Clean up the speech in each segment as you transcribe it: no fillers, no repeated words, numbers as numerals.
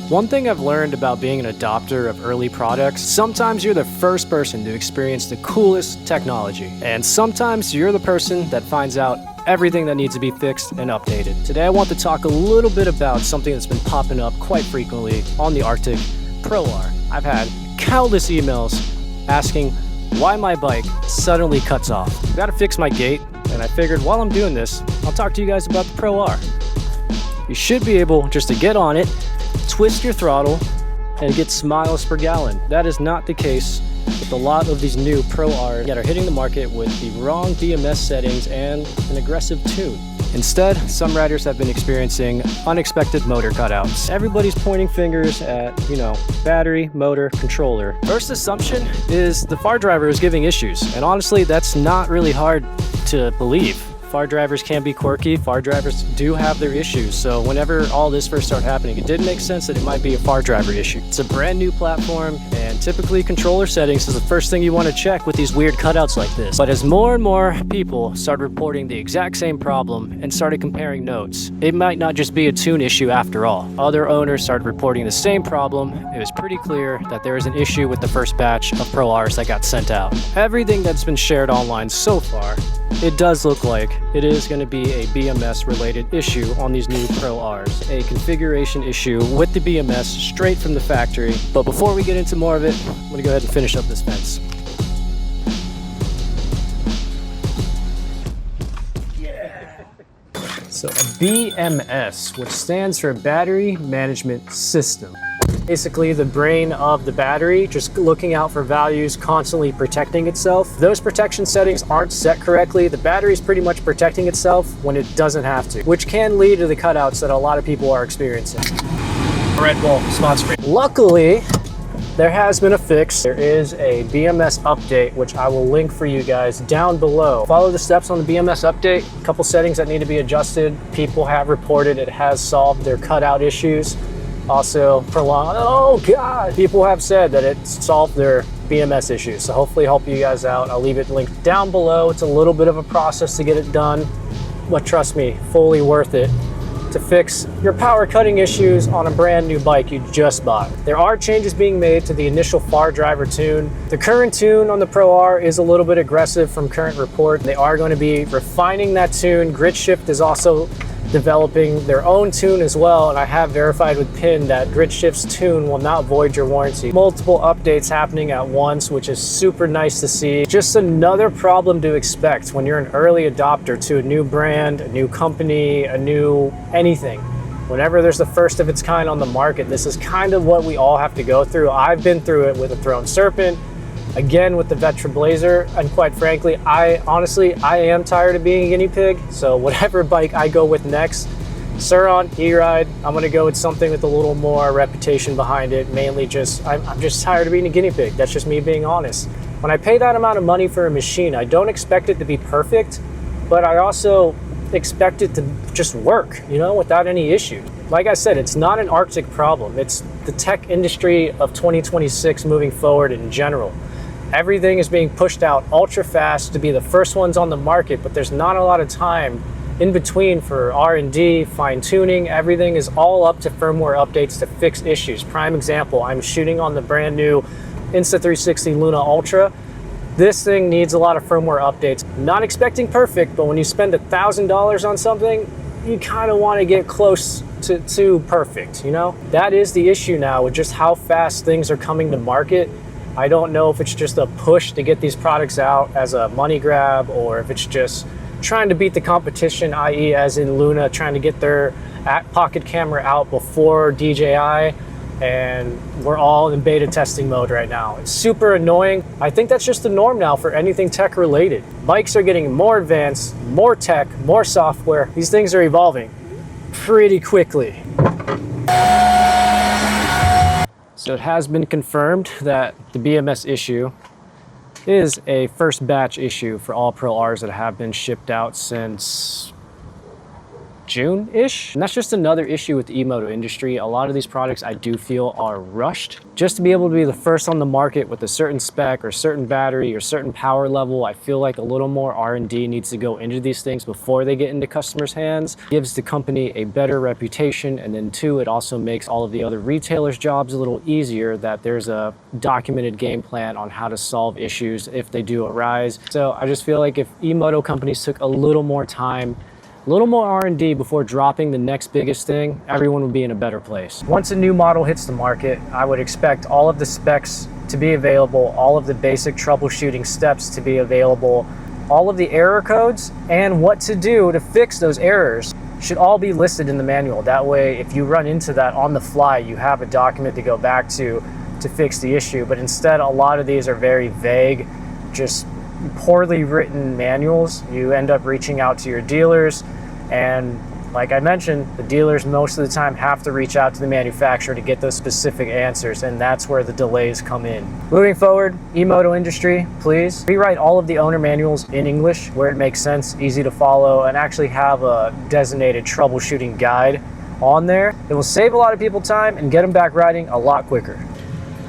One thing I've learned about being an adopter of early products, sometimes you're the first person to experience the coolest technology, and sometimes you're the person that finds out everything that needs to be fixed and updated. Today I want to talk a little bit about something that's been popping up quite frequently on the Arctic Pro R. I've had countless emails asking why my bike suddenly cuts off. I've got to fix my gate, and I figured while I'm doing this, I'll talk to you guys about the Pro R. You should be able just to get on it, twist your throttle, and get miles per gallon. That is not the case with a lot of these new Pro Rs that are hitting the market with the wrong BMS settings and an aggressive tune. Instead, some riders have been experiencing unexpected motor cutouts. Everybody's pointing fingers at, battery, motor, controller. First assumption is the FAR driver is giving issues, and honestly, that's not really hard to believe. FAR drivers can be quirky, FAR drivers do have their issues, so whenever all this first started happening, it did make sense that it might be a FAR driver issue. It's a brand new platform, and typically controller settings is the first thing you want to check with these weird cutouts like this. But as more and more people started reporting the exact same problem and started comparing notes, it might not just be a tune issue after all. Other owners started reporting the same problem. It was pretty clear that there is an issue with the first batch of Pro Rs that got sent out. Everything that's been shared online so far, it does look like it is going to be a BMS related issue on these new Pro Rs, a configuration issue with the BMS straight from the factory. But before we get into more of it, I'm going to go ahead and finish up this fence. Yeah. So a BMS, which stands for Battery Management System. Basically the brain of the battery, just looking out for values, constantly protecting itself. If those protection settings aren't set correctly, the battery is pretty much protecting itself when it doesn't have to, which can lead to the cutouts that a lot of people are experiencing. Red Bull sponsor. Luckily, there has been a fix. There is a BMS update, which I will link for you guys down below. Follow the steps on the BMS update. A couple settings that need to be adjusted. People have reported it has solved their cutout issues. Also people have said that it solved their BMS issues, so hopefully help you guys out. I'll leave it linked down below. It's a little bit of a process to get it done, but trust me, fully worth it to fix your power cutting issues on a brand new bike you just bought. There are changes being made to the initial FAR driver tune. The current tune on the Pro R is a little bit aggressive from current report. They are going to be refining that tune. Grid Shift is also developing their own tune as well, and I have verified with PIN that Grid Shift's tune will not void your warranty. Multiple updates happening at once, which is super nice to see. Just another problem to expect when you're an early adopter to a new brand, a new company, a new anything. Whenever there's the first of its kind on the market, this is kind of what we all have to go through. I've been through it with the Throne Serpent, again with the Vetra Blazer, and quite frankly, I am tired of being a guinea pig, so whatever bike I go with next, Sur-On, E-Ride, I'm going to go with something with a little more reputation behind it. Mainly just, I'm just tired of being a guinea pig. That's just me being honest. When I pay that amount of money for a machine, I don't expect it to be perfect, but I also expect it to just work, without any issue. Like I said, it's not an Arctic problem. It's the tech industry of 2026 moving forward in general. Everything is being pushed out ultra fast to be the first ones on the market, but there's not a lot of time in between for R&D, fine tuning. Everything is all up to firmware updates to fix issues. Prime example, I'm shooting on the brand new Insta360 Luna Ultra. This thing needs a lot of firmware updates. Not expecting perfect, but when you spend $1,000 on something, you kind of want to get close to perfect, That is the issue now with just how fast things are coming to market. I don't know if it's just a push to get these products out as a money grab, or if it's just trying to beat the competition, i.e. as in Luna trying to get their pocket camera out before DJI, and we're all in beta testing mode right now. It's super annoying. I think that's just the norm now for anything tech related. Bikes are getting more advanced, more tech, more software. These things are evolving pretty quickly. So it has been confirmed that the BMS issue is a first batch issue for all Pro Rs that have been shipped out since June-ish. And that's just another issue with the e-moto industry. A lot of these products I do feel are rushed. Just to be able to be the first on the market with a certain spec or certain battery or certain power level, I feel like a little more R&D needs to go into these things before they get into customers' hands. It gives the company a better reputation, and then two, it also makes all of the other retailers' jobs a little easier, that there's a documented game plan on how to solve issues if they do arise. So I just feel like if e-moto companies took a little more time, a little more R&D before dropping the next biggest thing, everyone would be in a better place. Once a new model hits the market, I would expect all of the specs to be available, all of the basic troubleshooting steps to be available, all of the error codes and what to do to fix those errors should all be listed in the manual. That way, if you run into that on the fly, you have a document to go back to fix the issue. But instead, a lot of these are very vague, just poorly written manuals. You end up reaching out to your dealers, and like I mentioned, the dealers most of the time have to reach out to the manufacturer to get those specific answers, and that's where the delays come in. Moving forward, e-moto industry, please rewrite all of the owner manuals in English where it makes sense, easy to follow, and actually have a designated troubleshooting guide on there. It will save a lot of people time and get them back riding a lot quicker.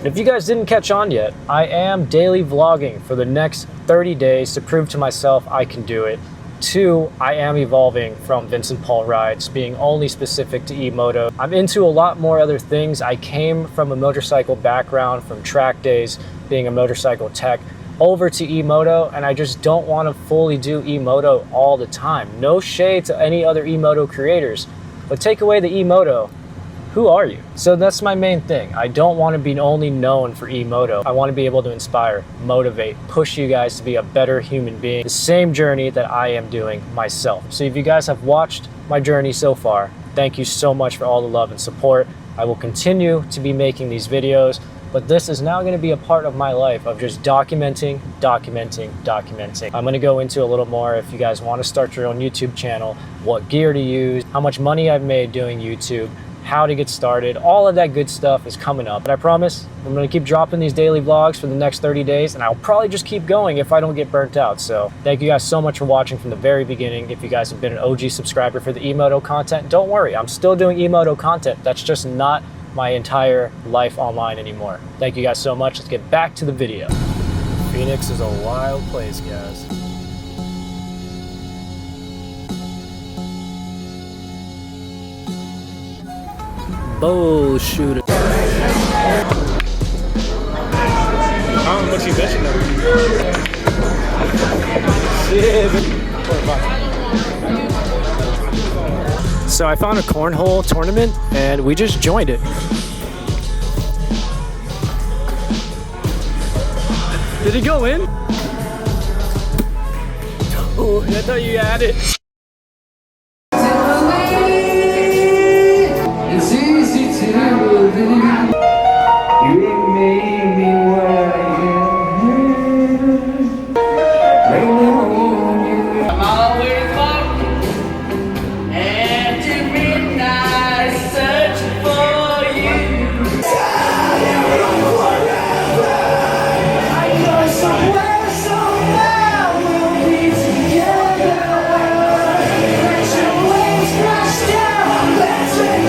If you guys didn't catch on yet, I am daily vlogging for the next 30 days to prove to myself I can do it. 2, I am evolving from Vincent Paul rides being only specific to e-moto. I'm into a lot more other things. I came from a motorcycle background, from track days, being a motorcycle tech, over to e-moto, and I just don't want to fully do e-moto all the time. No shade to any other e-moto creators, but take away the e-moto, who are you? So that's my main thing. I don't want to be only known for e-moto. I want to be able to inspire, motivate, push you guys to be a better human being, the same journey that I am doing myself. So if you guys have watched my journey so far, thank you so much for all the love and support. I will continue to be making these videos, but this is now going to be a part of my life of just documenting. I'm going to go into a little more, if you guys want to start your own YouTube channel, what gear to use, how much money I've made doing YouTube, how to get started. All of that good stuff is coming up. But I promise I'm going to keep dropping these daily vlogs for the next 30 days, and I'll probably just keep going if I don't get burnt out. So thank you guys so much for watching from the very beginning. If you guys have been an OG subscriber for the e-moto content, don't worry, I'm still doing e-moto content. That's just not my entire life online anymore. Thank you guys so much. Let's get back to the video. Phoenix is a wild place, guys. Bullshooter. How much you betting though? So I found a cornhole tournament and we just joined it. Did it go in? Oh, I thought you had it. It's easy to believe you made me what I am. I'm always walking after midnight, searching for you. I go somewhere, we'll be together. Let your waves crash down, let's take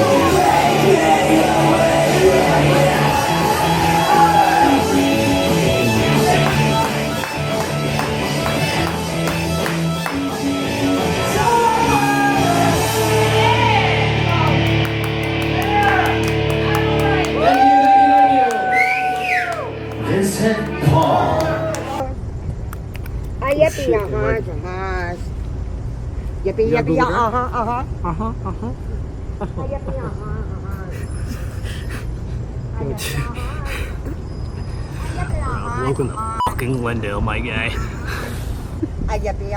Vincent Paul. Yippee, yippee, Welcome to fucking window, my guy. yippee,